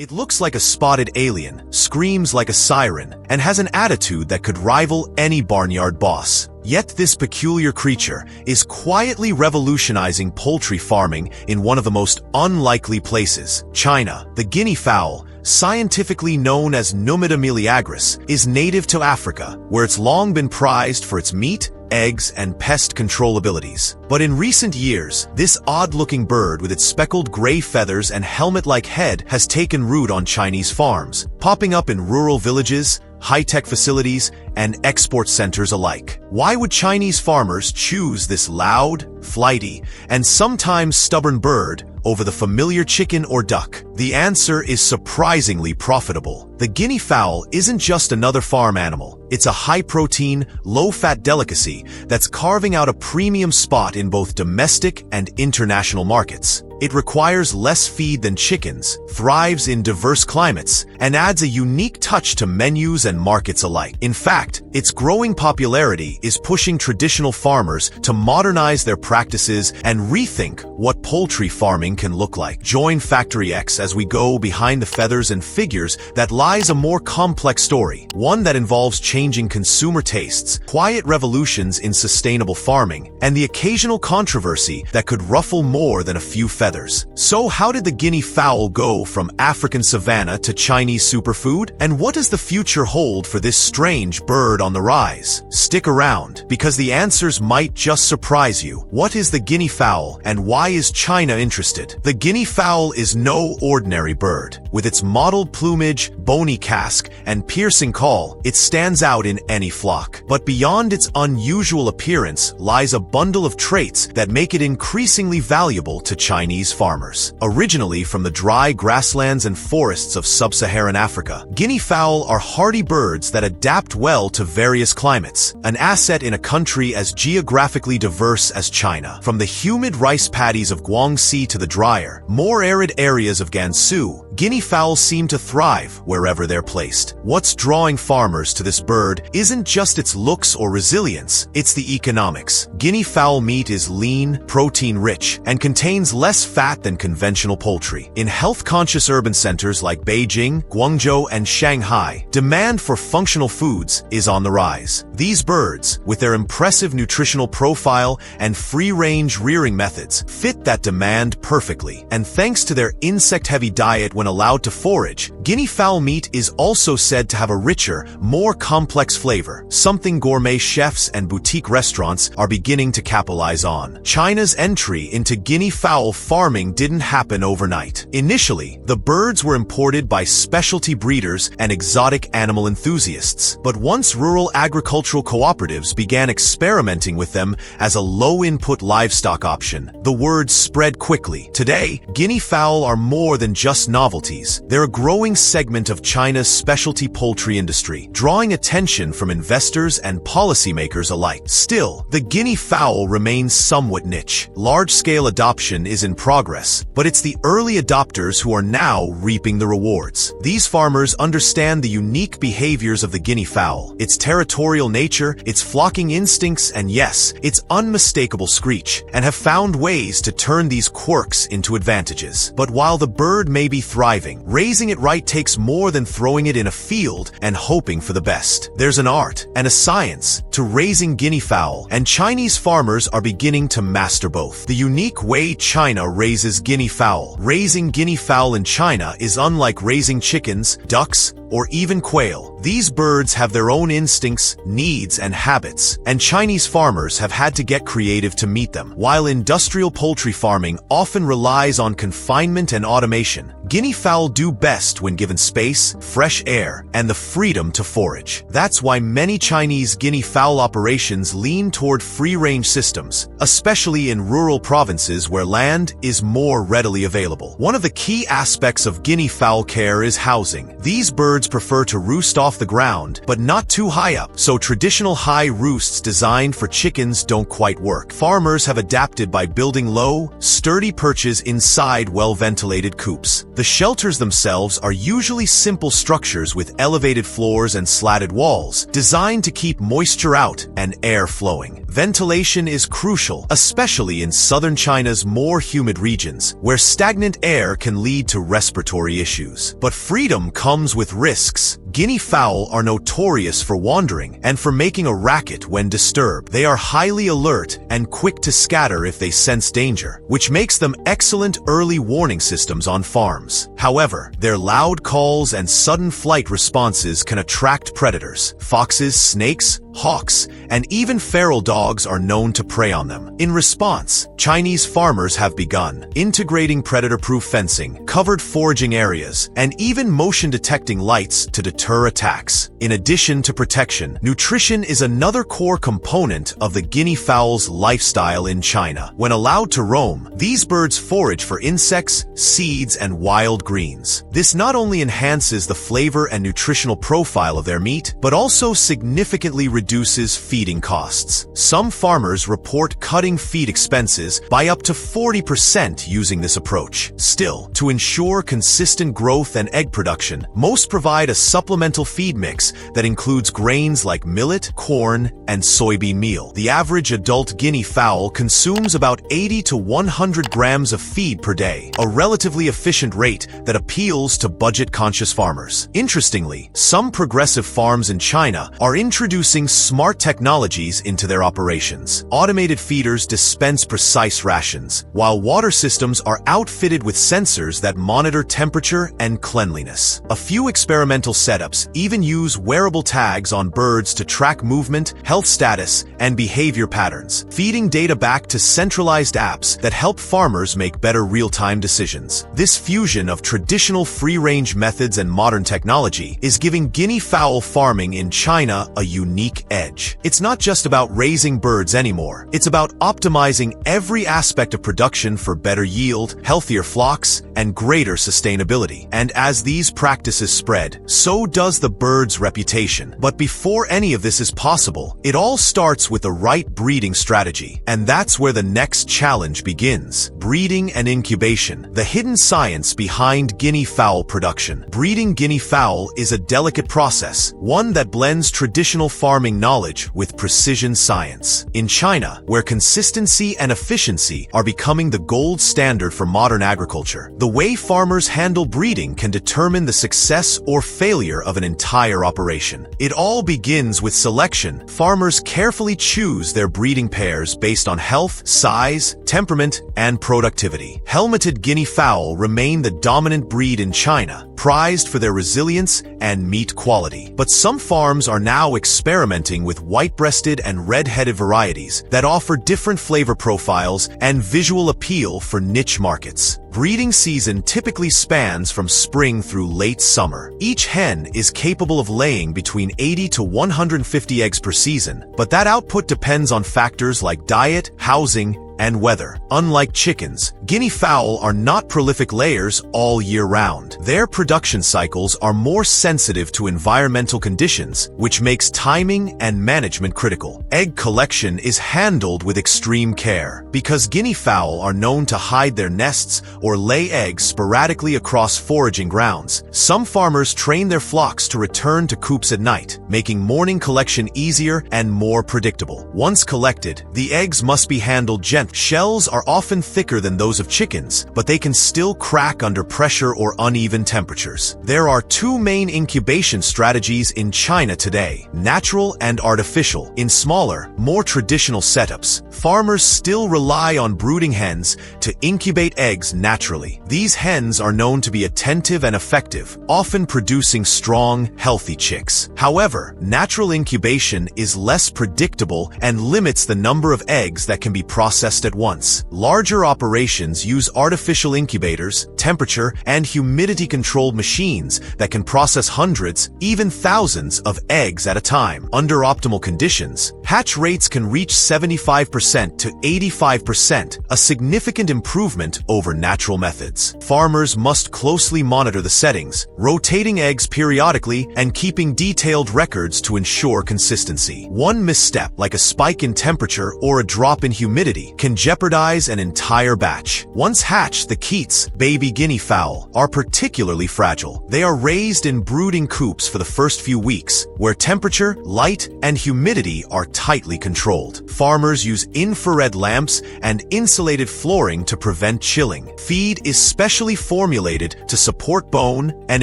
It looks like a spotted alien, screams like a siren, and has an attitude that could rival any barnyard boss. Yet this peculiar creature is quietly revolutionizing poultry farming in one of the most unlikely places, China. The guinea fowl, scientifically known as Numida meleagris, is native to Africa, where it's long been prized for its meat, eggs, and pest control abilities. But in recent years, this odd-looking bird with its speckled gray feathers and helmet-like head has taken root on Chinese farms, popping up in rural villages, high-tech facilities, and export centers alike. Why would Chinese farmers choose this loud, flighty, and sometimes stubborn bird over the familiar chicken or duck? The answer is surprisingly profitable. The guinea fowl isn't just another farm animal. It's a high-protein, low-fat delicacy that's carving out a premium spot in both domestic and international markets. It requires less feed than chickens, thrives in diverse climates, and adds a unique touch to menus and markets alike. In fact, its growing popularity is pushing traditional farmers to modernize their practices and rethink what poultry farming can look like. Join FactoryX as we go behind the feathers and figures that lies a more complex story, one that involves changing consumer tastes, quiet revolutions in sustainable farming, and the occasional controversy that could ruffle more than a few feathers. So how did the guinea fowl go from African savanna to Chinese superfood? And what does the future hold for this strange bird on the rise? Stick around, because the answers might just surprise you. What is the guinea fowl, and why is China interested? The guinea fowl is no ordinary bird. With its mottled plumage, bony casque, and piercing call, it stands out in any flock. But beyond its unusual appearance lies a bundle of traits that make it increasingly valuable to Chinese farmers. Originally from the dry grasslands and forests of sub-Saharan Africa, guinea fowl are hardy birds that adapt well to various climates, an asset in a country as geographically diverse as China. From the humid rice paddies of Guangxi to the drier, more arid areas of Gansu, guinea fowl seem to thrive wherever they're placed. What's drawing farmers to this bird isn't just its looks or resilience, it's the economics. Guinea fowl meat is lean, protein-rich, and contains less fat than conventional poultry. In health-conscious urban centers like Beijing, Guangzhou, and Shanghai, demand for functional foods is on the rise. These birds, with their impressive nutritional profile and free-range rearing methods, fit that demand perfectly. And thanks to their insect-heavy diet when allowed to forage, guinea fowl meat is also said to have a richer, more complex flavor, something gourmet chefs and boutique restaurants are beginning to capitalize on. China's entry into guinea fowl farming didn't happen overnight. Initially, the birds were imported by specialty breeders and exotic animal enthusiasts. But once rural agricultural cooperatives began experimenting with them as a low-input livestock option, the word spread quickly. Today, guinea fowl are more than just novelties. They're a growing segment of China's specialty poultry industry, drawing attention from investors and policymakers alike. Still, the guinea fowl remains somewhat niche. Large-scale adoption is in progress, but it's the early adopters who are now reaping the rewards. These farmers understand the unique behaviors of the guinea fowl, its territorial nature, its flocking instincts, and yes, its unmistakable screech, and have found ways to turn these quirks into advantages. But while the bird may be thriving, raising it right takes more than throwing it in a field and hoping for the best. There's an art and a science to raising guinea fowl, and Chinese farmers are beginning to master both. The unique way China raises guinea fowl. Raising guinea fowl in China is unlike raising chickens, ducks, or even quail. These birds have their own instincts, needs, and habits, and Chinese farmers have had to get creative to meet them. While industrial poultry farming often relies on confinement and automation, guinea fowl do best when given space, fresh air, and the freedom to forage. That's why many Chinese guinea fowl operations lean toward free-range systems, especially in rural provinces where land is more readily available. One of the key aspects of guinea fowl care is housing. These birds prefer to roost off the ground, but not too high up, so traditional high roosts designed for chickens don't quite work. Farmers have adapted by building low, sturdy perches inside well-ventilated coops. The shelters themselves are usually simple structures with elevated floors and slatted walls, designed to keep moisture out and air flowing. Ventilation is crucial, especially in southern China's more humid regions, where stagnant air can lead to respiratory issues. But freedom comes with risks. Guinea fowl are notorious for wandering and for making a racket when disturbed. They are highly alert and quick to scatter if they sense danger, which makes them excellent early warning systems on farms. However, their loud calls and sudden flight responses can attract predators. Foxes, snakes, hawks, and even feral dogs are known to prey on them. In response, Chinese farmers have begun integrating predator-proof fencing, covered foraging areas, and even motion-detecting lights to deter attacks. In addition to protection, nutrition is another core component of the guinea fowl's lifestyle in China. When allowed to roam, these birds forage for insects, seeds, and wild greens. This not only enhances the flavor and nutritional profile of their meat, but also significantly reduces feeding costs. Some farmers report cutting feed expenses by up to 40% using this approach. Still, to ensure consistent growth and egg production, most provide a supplemental feed mix that includes grains like millet, corn, and soybean meal. The average adult guinea fowl consumes about 80 to 100 grams of feed per day, a relatively efficient rate that appeals to budget-conscious farmers. Interestingly, some progressive farms in China are introducing smart technologies into their operations. Automated feeders dispense precise rations, while water systems are outfitted with sensors that monitor temperature and cleanliness. A few experimental setups even use wearable tags on birds to track movement, health status, and behavior patterns, feeding data back to centralized apps that help farmers make better real-time decisions. This fusion of traditional free-range methods and modern technology is giving guinea fowl farming in China a unique edge. It's not just about raising birds anymore. It's about optimizing every aspect of production for better yield, healthier flocks, and greater sustainability. And as these practices spread, so does the bird's reputation. But before any of this is possible, it all starts with the right breeding strategy. And that's where the next challenge begins. Breeding and incubation, the hidden science behind guinea fowl production. Breeding guinea fowl is a delicate process, one that blends traditional farming knowledge with precision science. In China, where consistency and efficiency are becoming the gold standard for modern agriculture, the way farmers handle breeding can determine the success or failure of an entire operation. It all begins with selection. Farmers carefully choose their breeding pairs based on health, size, temperament, and productivity. Helmeted guinea fowl remain the dominant breed in China, prized for their resilience and meat quality. But some farms are now experimenting with white-breasted and red-headed varieties that offer different flavor profiles and visual appeal for niche markets. Breeding season typically spans from spring through late summer. Each hen is capable of laying between 80 to 150 eggs per season, but that output depends on factors like diet, housing, and weather. Unlike chickens, guinea fowl are not prolific layers all year round. Their production cycles are more sensitive to environmental conditions, which makes timing and management critical. Egg collection is handled with extreme care. Because guinea fowl are known to hide their nests or lay eggs sporadically across foraging grounds, some farmers train their flocks to return to coops at night, making morning collection easier and more predictable. Once collected, the eggs must be handled gently. Shells are often thicker than those of chickens, but they can still crack under pressure or uneven temperatures. There are two main incubation strategies in China today: natural and artificial. In smaller, more traditional setups, farmers still rely on brooding hens to incubate eggs naturally. These hens are known to be attentive and effective, often producing strong, healthy chicks. However, natural incubation is less predictable and limits the number of eggs that can be processed at once. Larger operations use artificial incubators, temperature, and humidity-controlled machines that can process hundreds, even thousands of eggs at a time. Under optimal conditions, hatch rates can reach 75% to 85%, a significant improvement over natural natural methods. Farmers must closely monitor the settings, rotating eggs periodically and keeping detailed records to ensure consistency. One misstep, like a spike in temperature or a drop in humidity, can jeopardize an entire batch. Once hatched, the Keats, baby guinea fowl, are particularly fragile. They are raised in brooding coops for the first few weeks, where temperature, light, and humidity are tightly controlled. Farmers use infrared lamps and insulated flooring to prevent chilling. Feed is specially formulated to support bone and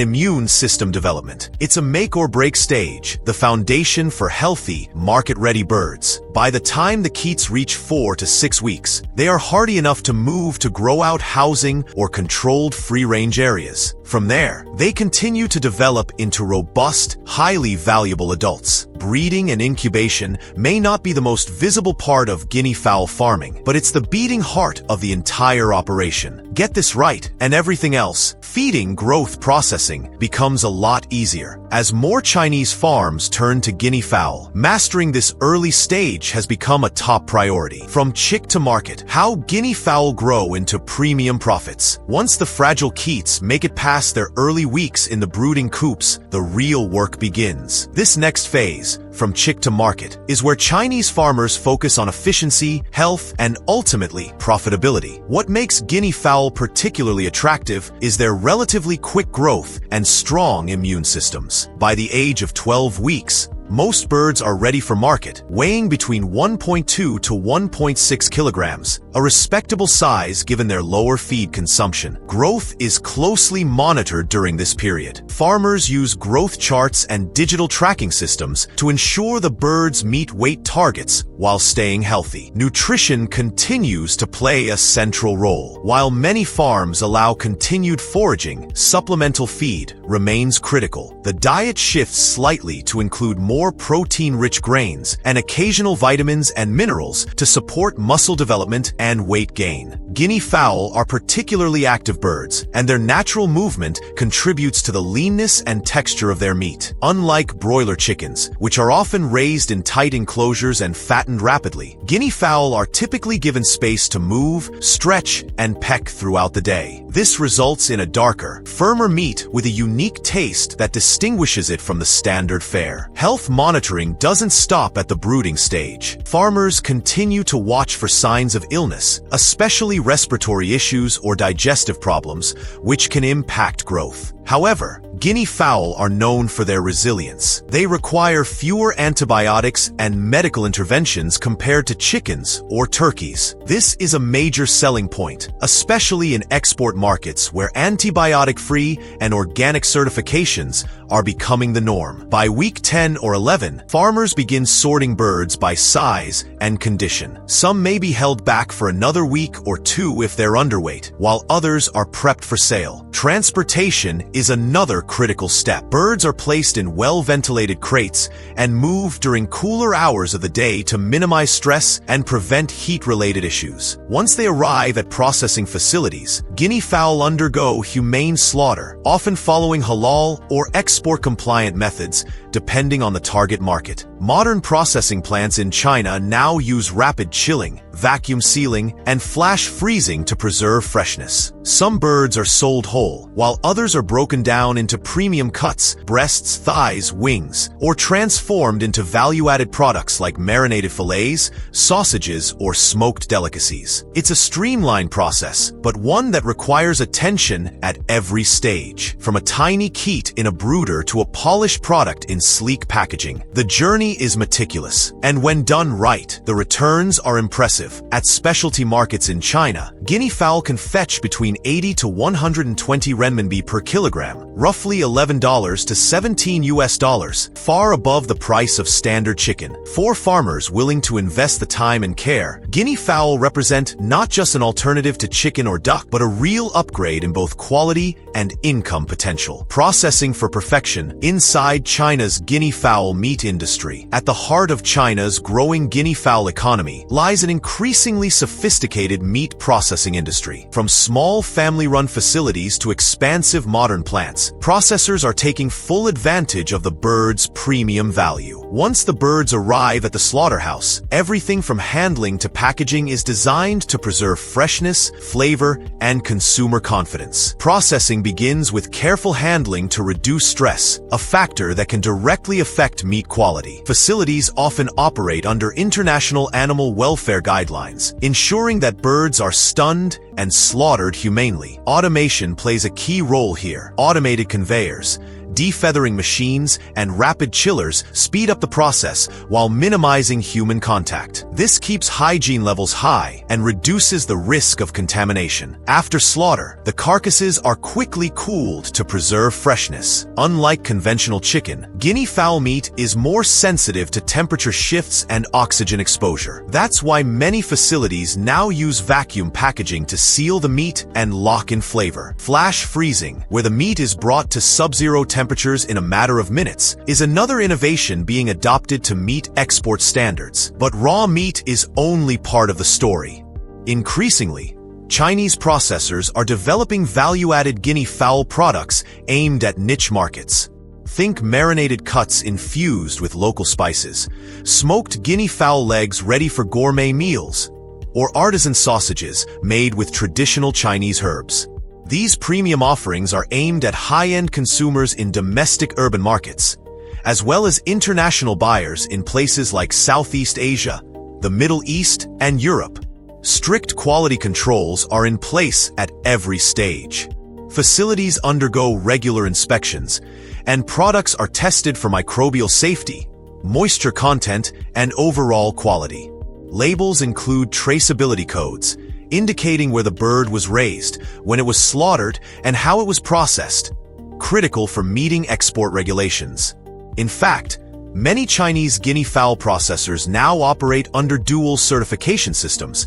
immune system development. It's a make-or-break stage, the foundation for healthy, market-ready birds. By the time the Keats reach 4 to 6 weeks, they are hardy enough to move to grow-out housing or controlled free-range areas. From there, they continue to develop into robust, highly valuable adults. Breeding and incubation may not be the most visible part of guinea fowl farming, but it's the beating heart of the entire operation. Get this right, and everything else, feeding, growth, processing, becomes a lot easier. As more Chinese farms turn to guinea fowl, mastering this early stage has become a top priority. From chick to market, how guinea fowl grow into premium profits. Once the fragile Keats make it past their early weeks in the brooding coops, the real work begins. This next phase, from chick to market, is where Chinese farmers focus on efficiency, health, and ultimately profitability. What makes guinea fowl particularly attractive is their relatively quick growth and strong immune systems. By the age of 12 weeks, most birds are ready for market, weighing between 1.2 to 1.6 kilograms, a respectable size given their lower feed consumption. Growth is closely monitored during this period. Farmers use growth charts and digital tracking systems to ensure the birds meet weight targets while staying healthy. Nutrition continues to play a central role. While many farms allow continued foraging, supplemental feed remains critical. The diet shifts slightly to include more protein-rich grains and occasional vitamins and minerals to support muscle development and weight gain. Guinea fowl are particularly active birds, and their natural movement contributes to the leanness and texture of their meat. Unlike broiler chickens, which are often raised in tight enclosures and fattened rapidly, guinea fowl are typically given space to move, stretch, and peck throughout the day. This results in a darker, firmer meat with a unique taste that distinguishes it from the standard fare. Health monitoring doesn't stop at the brooding stage. Farmers continue to watch for signs of illness, especially respiratory issues or digestive problems, which can impact growth. However, guinea fowl are known for their resilience. They require fewer antibiotics and medical interventions compared to chickens or turkeys. This is a major selling point, especially in export markets where antibiotic-free and organic certifications are becoming the norm. By week 10 or 11, farmers begin sorting birds by size and condition. Some may be held back for another week or two if they're underweight, while others are prepped for sale. Transportation is another critical step. Birds are placed in well-ventilated crates and moved during cooler hours of the day to minimize stress and prevent heat-related issues. Once they arrive at processing facilities, guinea fowl undergo humane slaughter, often following halal or export-compliant methods, depending on the target market. Modern processing plants in China now use rapid chilling, vacuum sealing, and flash freezing to preserve freshness. Some birds are sold whole, while others are broken down into premium cuts, breasts, thighs, wings, or transformed into value-added products like marinated fillets, sausages, or smoked delicacies. It's a streamlined process, but one that requires attention at every stage. From a tiny Keat in a brooder to a polished product in sleek packaging, the journey is meticulous, and when done right, the returns are impressive. At specialty markets in China, guinea fowl can fetch between 80 to 120 renminbi per kilogram, roughly $11 to $17 far above the price of standard chicken. For farmers willing to invest the time and care, guinea fowl represent not just an alternative to chicken or duck, but a real upgrade in both quality and income potential. Processing for perfection. Inside China's guinea fowl meat industry, at the heart of China's growing guinea fowl economy, lies an increasingly sophisticated meat processing industry. From small family-run facilities to expansive modern plants, processors are taking full advantage of the bird's premium value. Once the birds arrive at the slaughterhouse, everything from handling to packaging is designed to preserve freshness, flavor, and consumer confidence. Processing begins with careful handling to reduce stress, a factor that can directly affect meat quality. Facilities often operate under international animal welfare guidelines, ensuring that birds are stunned and slaughtered humanely. Automation plays a key role here. Automated conveyors, defeathering machines, and rapid chillers speed up the process while minimizing human contact. This keeps hygiene levels high and reduces the risk of contamination. After slaughter, the carcasses are quickly cooled to preserve freshness. Unlike conventional chicken, guinea fowl meat is more sensitive to temperature shifts and oxygen exposure. That's why many facilities now use vacuum packaging to seal the meat and lock in flavor. Flash freezing, where the meat is brought to sub-zero temperatures in a matter of minutes, is another innovation being adopted to meet export standards. But raw meat is only part of the story. Increasingly, Chinese processors are developing value-added guinea fowl products aimed at niche markets. Think marinated cuts infused with local spices, smoked guinea fowl legs ready for gourmet meals, or artisan sausages made with traditional Chinese herbs. These premium offerings are aimed at high-end consumers in domestic urban markets, as well as international buyers in places like Southeast Asia, the Middle East, and Europe. Strict quality controls are in place at every stage. Facilities undergo regular inspections, and products are tested for microbial safety, moisture content, and overall quality. Labels include traceability codes, indicating where the bird was raised, when it was slaughtered, and how it was processed, critical for meeting export regulations. In fact, many Chinese guinea fowl processors now operate under dual certification systems,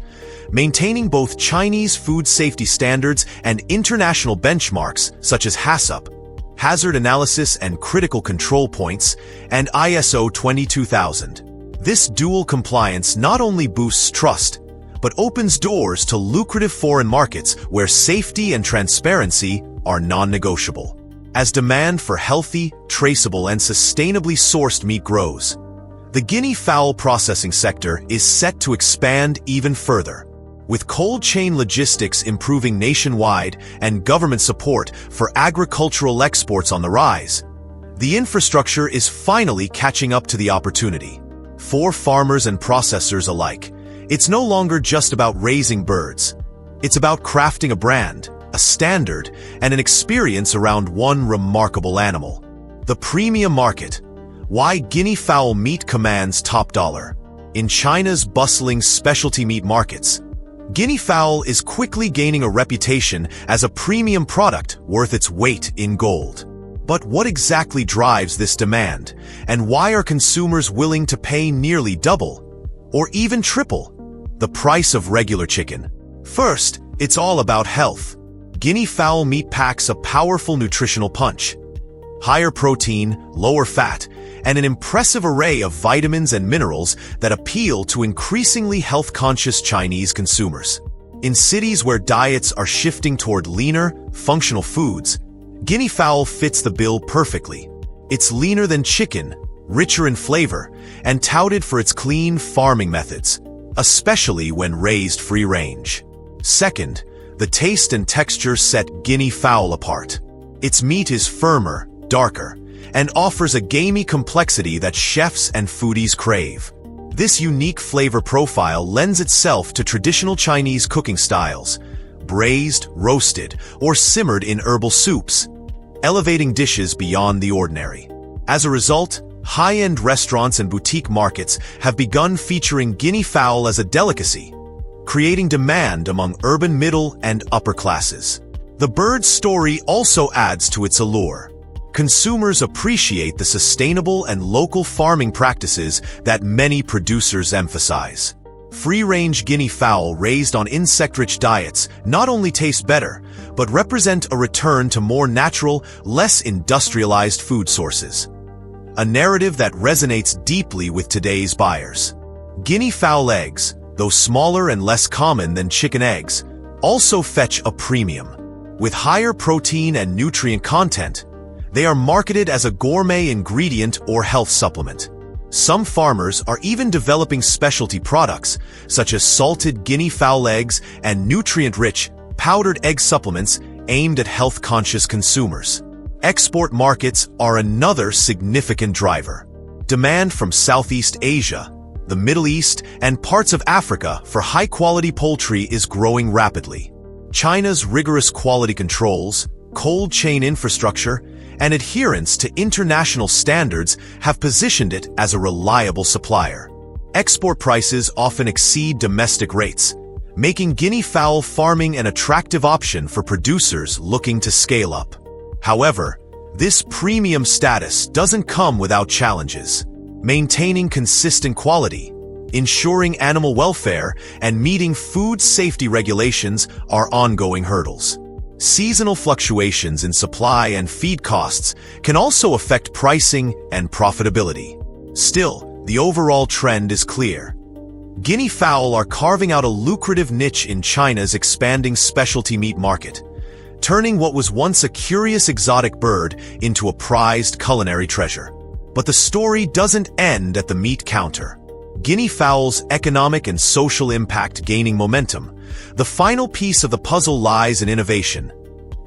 maintaining both Chinese food safety standards and international benchmarks such as HACCP, Hazard Analysis and Critical Control Points, and ISO 22000. This dual compliance not only boosts trust, but opens doors to lucrative foreign markets where safety and transparency are non-negotiable. As demand for healthy, traceable, and sustainably sourced meat grows, the guinea fowl processing sector is set to expand even further. With cold chain logistics improving nationwide and government support for agricultural exports on the rise, the infrastructure is finally catching up to the opportunity. For farmers and processors alike, it's no longer just about raising birds. It's about crafting a brand, a standard, and an experience around one remarkable animal. The premium market. Why guinea fowl meat commands top dollar. In China's bustling specialty meat markets, guinea fowl is quickly gaining a reputation as a premium product worth its weight in gold. But what exactly drives this demand, and why are consumers willing to pay nearly double, or even triple, the price of regular chicken? First, it's all about health. Guinea fowl meat packs a powerful nutritional punch. Higher protein, lower fat, and an impressive array of vitamins and minerals that appeal to increasingly health-conscious Chinese consumers. In cities where diets are shifting toward leaner, functional foods, guinea fowl fits the bill perfectly. It's leaner than chicken, richer in flavor, and touted for its clean farming methods, especially when raised free-range. Second, the taste and texture set guinea fowl apart. Its meat is firmer, darker, and offers a gamey complexity that chefs and foodies crave. This unique flavor profile lends itself to traditional Chinese cooking styles, braised, roasted, or simmered in herbal soups, elevating dishes beyond the ordinary. As a result, high-end restaurants and boutique markets have begun featuring guinea fowl as a delicacy, creating demand among urban middle and upper classes. The bird's story also adds to its allure. Consumers appreciate the sustainable and local farming practices that many producers emphasize. Free-range guinea fowl raised on insect-rich diets not only taste better, but represent a return to more natural, less industrialized food sources. A narrative that resonates deeply with today's buyers. Guinea fowl eggs, though smaller and less common than chicken eggs, also fetch a premium. With higher protein and nutrient content, they are marketed as a gourmet ingredient or health supplement. Some farmers are even developing specialty products, such as salted guinea fowl eggs and nutrient-rich, powdered egg supplements aimed at health-conscious consumers. Export markets are another significant driver. Demand from Southeast Asia, the Middle East, and parts of Africa for high-quality poultry is growing rapidly. China's rigorous quality controls, cold chain infrastructure, and adherence to international standards have positioned it as a reliable supplier. Export prices often exceed domestic rates, making guinea fowl farming an attractive option for producers looking to scale up. However, this premium status doesn't come without challenges. Maintaining consistent quality, ensuring animal welfare, and meeting food safety regulations are ongoing hurdles. Seasonal fluctuations in supply and feed costs can also affect pricing and profitability. Still, the overall trend is clear. Guinea fowl are carving out a lucrative niche in China's expanding specialty meat market, turning what was once a curious exotic bird into a prized culinary treasure. But the story doesn't end at the meat counter. Guinea fowl's economic and social impact gaining momentum. The final piece of the puzzle lies in innovation.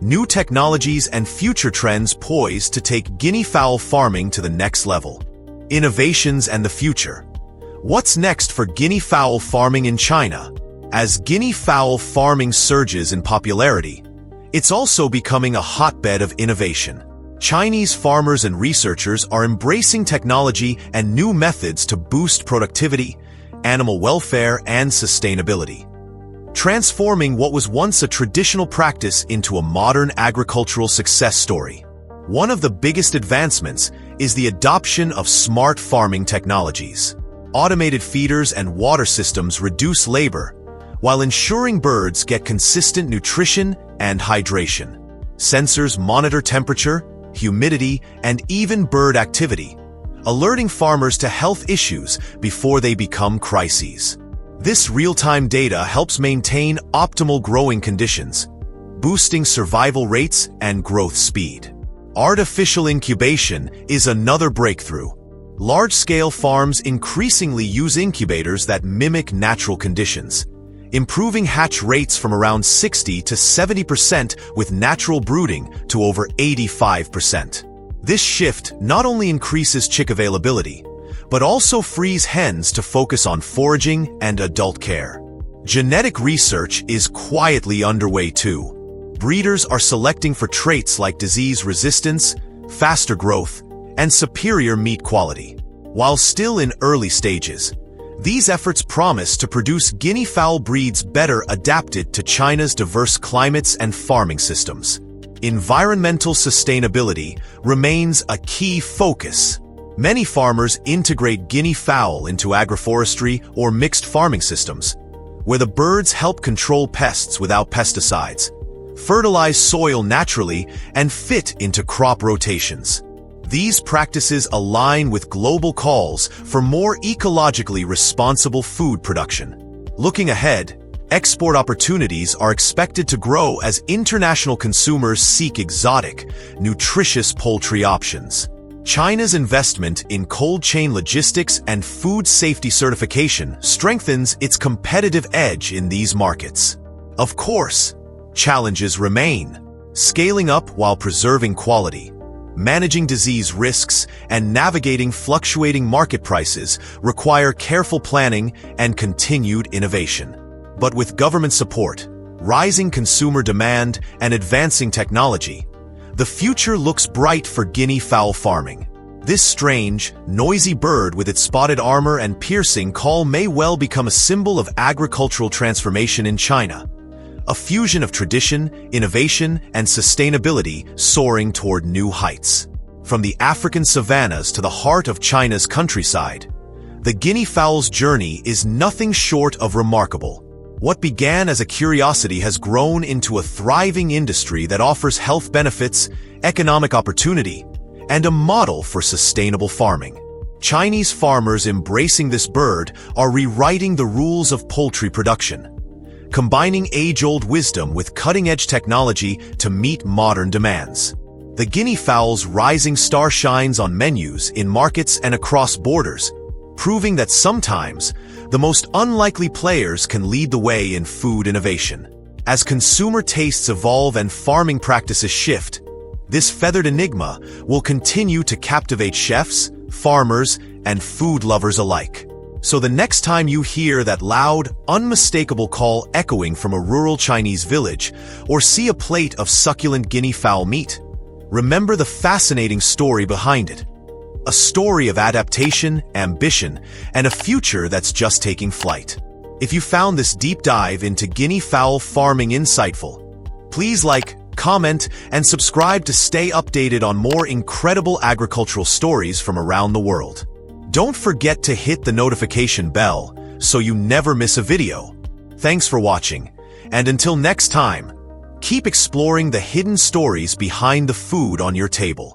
New technologies and future trends poised to take guinea fowl farming to the next level. Innovations and the future. What's next for guinea fowl farming in China? As guinea fowl farming surges in popularity, it's also becoming a hotbed of innovation. Chinese farmers and researchers are embracing technology and new methods to boost productivity, animal welfare, and sustainability, transforming what was once a traditional practice into a modern agricultural success story. One of the biggest advancements is the adoption of smart farming technologies. Automated feeders and water systems reduce labor, while ensuring birds get consistent nutrition and hydration. Sensors monitor temperature, humidity, and even bird activity, alerting farmers to health issues before they become crises. This real-time data helps maintain optimal growing conditions, boosting survival rates and growth speed. Artificial incubation is another breakthrough. Large-scale farms increasingly use incubators that mimic natural conditions, improving hatch rates from around 60 to 70% with natural brooding to over 85%. This shift not only increases chick availability, but also frees hens to focus on foraging and adult care. Genetic research is quietly underway too. Breeders are selecting for traits like disease resistance, faster growth, and superior meat quality. While still in early stages, these efforts promise to produce guinea fowl breeds better adapted to China's diverse climates and farming systems. Environmental sustainability remains a key focus. Many farmers integrate guinea fowl into agroforestry or mixed farming systems, where the birds help control pests without pesticides, fertilize soil naturally, and fit into crop rotations. These practices align with global calls for more ecologically responsible food production. Looking ahead, export opportunities are expected to grow as international consumers seek exotic, nutritious poultry options. China's investment in cold chain logistics and food safety certification strengthens its competitive edge in these markets. Of course, challenges remain. Scaling up while preserving quality, managing disease risks, and navigating fluctuating market prices require careful planning and continued innovation. But with government support, rising consumer demand, and advancing technology, the future looks bright for guinea fowl farming. This strange, noisy bird with its spotted armor and piercing call may well become a symbol of agricultural transformation in China. A fusion of tradition, innovation, and sustainability soaring toward new heights. From the African savannas to the heart of China's countryside, the guinea fowl's journey is nothing short of remarkable. What began as a curiosity has grown into a thriving industry that offers health benefits, economic opportunity, and a model for sustainable farming. Chinese farmers embracing this bird are rewriting the rules of poultry production, combining age-old wisdom with cutting-edge technology to meet modern demands. The guinea fowl's rising star shines on menus in markets and across borders, proving that sometimes the most unlikely players can lead the way in food innovation. As consumer tastes evolve and farming practices shift, this feathered enigma will continue to captivate chefs, farmers, and food lovers alike. So the next time you hear that loud, unmistakable call echoing from a rural Chinese village, or see a plate of succulent guinea fowl meat, remember the fascinating story behind it. A story of adaptation, ambition, and a future that's just taking flight. If you found this deep dive into guinea fowl farming insightful, please like, comment, and subscribe to stay updated on more incredible agricultural stories from around the world. Don't forget to hit the notification bell so you never miss a video. Thanks for watching, and until next time, keep exploring the hidden stories behind the food on your table.